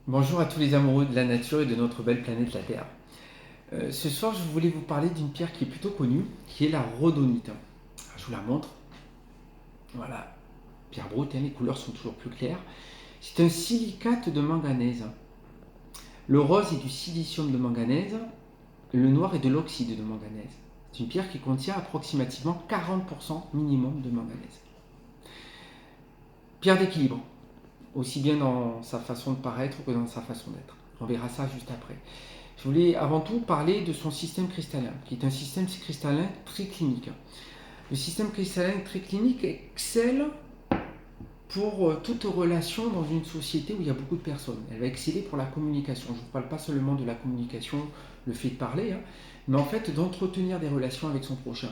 Bonjour à tous les amoureux de la nature et de notre belle planète la Terre. Ce soir, je voulais vous parler d'une pierre qui est plutôt connue, qui est la rhodonite. Alors, je vous la montre. Voilà, pierre brute, hein, les couleurs sont toujours plus claires. C'est un silicate de manganèse. Le rose est du silicium de manganèse, le noir est de l'oxyde de manganèse. C'est une pierre qui contient approximativement 40% minimum de manganèse. Pierre d'équilibre, aussi bien dans sa façon de paraître que dans sa façon d'être. On verra ça juste après. Je voulais avant tout parler de son système cristallin, qui est un système cristallin triclinique. Le système cristallin triclinique excelle pour toute relation dans une société où il y a beaucoup de personnes. Elle va exceller pour la communication. Je ne vous parle pas seulement de la communication, le fait de parler, hein, mais en fait d'entretenir des relations avec son prochain.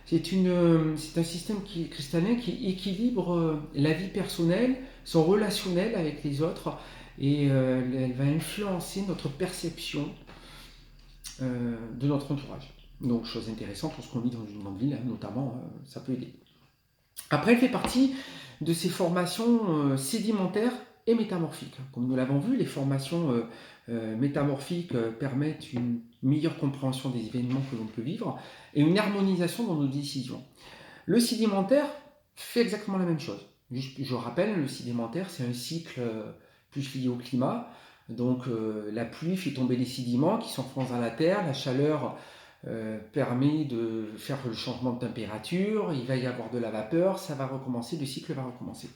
C'est un système cristallin qui équilibre la vie personnelle, son relationnel avec les autres, et elle va influencer notre perception de notre entourage. Donc, chose intéressante, lorsqu'on vit dans une grande ville, hein, notamment, ça peut aider. Après, elle fait partie de ces formations sédimentaires et métamorphiques. Comme nous l'avons vu, les formations métamorphiques permettent une meilleure compréhension des événements que l'on peut vivre et une harmonisation dans nos décisions. Le sédimentaire fait exactement la même chose. Je rappelle, le sédimentaire, c'est un cycle plus lié au climat. Donc la pluie fait tomber les sédiments qui s'enfoncent dans la terre, la chaleur permet de faire le changement de température, il va y avoir de la vapeur, ça va recommencer, le cycle va recommencer.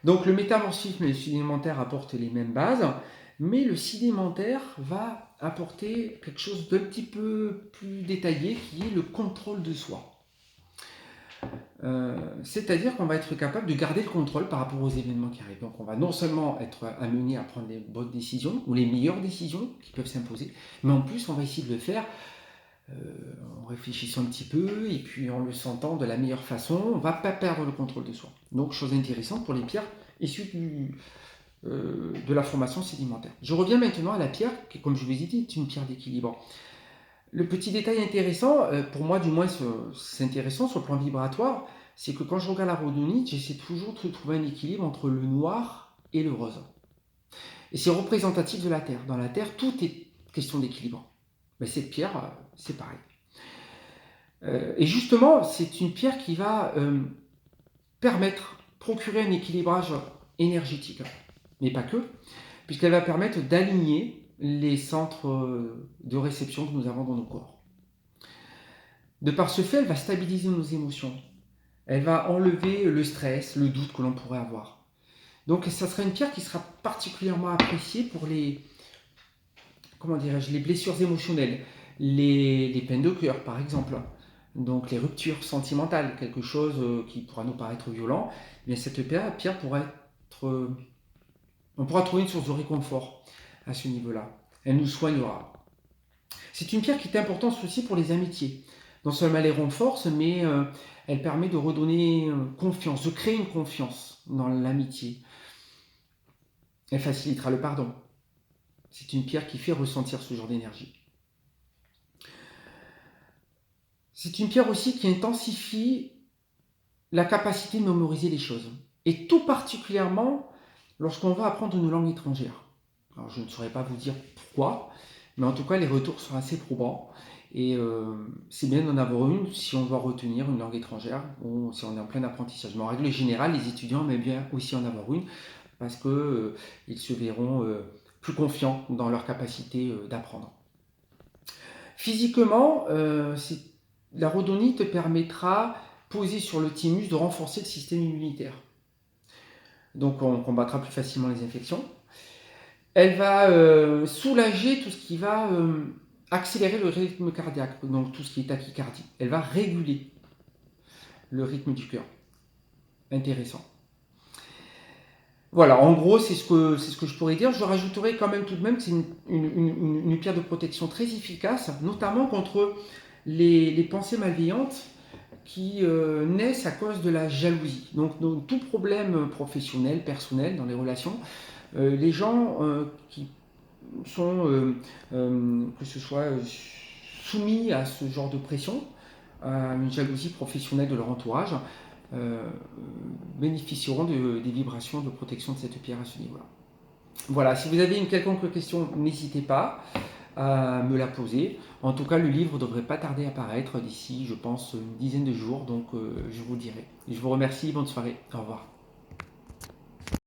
Donc le métamorphisme et le sédimentaire apportent les mêmes bases, mais le sédimentaire va apporter quelque chose d'un petit peu plus détaillé qui est le contrôle de soi. C'est-à-dire qu'on va être capable de garder le contrôle par rapport aux événements qui arrivent. Donc on va non seulement être amené à prendre les bonnes décisions ou les meilleures décisions qui peuvent s'imposer, mais en plus on va essayer de le faire en réfléchissant un petit peu et puis en le sentant de la meilleure façon. On ne va pas perdre le contrôle de soi. Donc chose intéressante pour les pierres issues de la formation sédimentaire. Je reviens maintenant à la pierre qui, comme je vous ai dit, est une pierre d'équilibre. Le petit détail intéressant, pour moi du moins c'est intéressant sur le plan vibratoire, c'est que quand je regarde la rhodonite, j'essaie toujours de trouver un équilibre entre le noir et le rose. Et c'est représentatif de la Terre. Dans la Terre, tout est question d'équilibre. Mais cette pierre, c'est pareil. Et justement, c'est une pierre qui va permettre, procurer un équilibrage énergétique. Mais pas que, puisqu'elle va permettre d'aligner les centres de réception que nous avons dans nos corps. De par ce fait, elle va stabiliser nos émotions. Elle va enlever le stress, le doute que l'on pourrait avoir. Donc, ça sera une pierre qui sera particulièrement appréciée pour les blessures émotionnelles, les peines de cœur, par exemple. Donc, les ruptures sentimentales, quelque chose qui pourra nous paraître violent. Mais cette pierre pourra être, on pourra trouver une source de réconfort à ce niveau-là. Elle nous soignera. C'est une pierre qui est importante aussi pour les amitiés. Non seulement elle les renforce, mais elle permet de redonner confiance, de créer une confiance dans l'amitié. Elle facilitera le pardon. C'est une pierre qui fait ressentir ce genre d'énergie. C'est une pierre aussi qui intensifie la capacité de mémoriser les choses. Et tout particulièrement lorsqu'on va apprendre une langue étrangère. Alors je ne saurais pas vous dire pourquoi, mais en tout cas les retours sont assez probants. Et c'est bien d'en avoir une si on doit retenir une langue étrangère ou si on est en plein apprentissage. Mais en règle générale, les étudiants aiment bien aussi en avoir une parce qu'ils se verront plus confiants dans leur capacité d'apprendre. Physiquement, la rhodonite permettra, posée sur le thymus, de renforcer le système immunitaire. Donc on combattra plus facilement les infections. Elle va soulager tout ce qui va accélérer le rythme cardiaque, donc tout ce qui est tachycardie. Elle va réguler le rythme du cœur. Intéressant. Voilà, en gros, c'est ce que je pourrais dire. Je rajouterai quand même tout de même que c'est une pierre de protection très efficace, notamment contre les pensées malveillantes qui naissent à cause de la jalousie. Donc, tout problème professionnel, personnel, dans les relations, les gens qui sont, que ce soit soumis à ce genre de pression, à une jalousie professionnelle de leur entourage, bénéficieront des vibrations de protection de cette pierre à ce niveau-là. Voilà, si vous avez une quelconque question, n'hésitez pas à me la poser. En tout cas, le livre ne devrait pas tarder à paraître d'ici, je pense, une dizaine de jours, donc je vous dirai. Je vous remercie, bonne soirée, au revoir.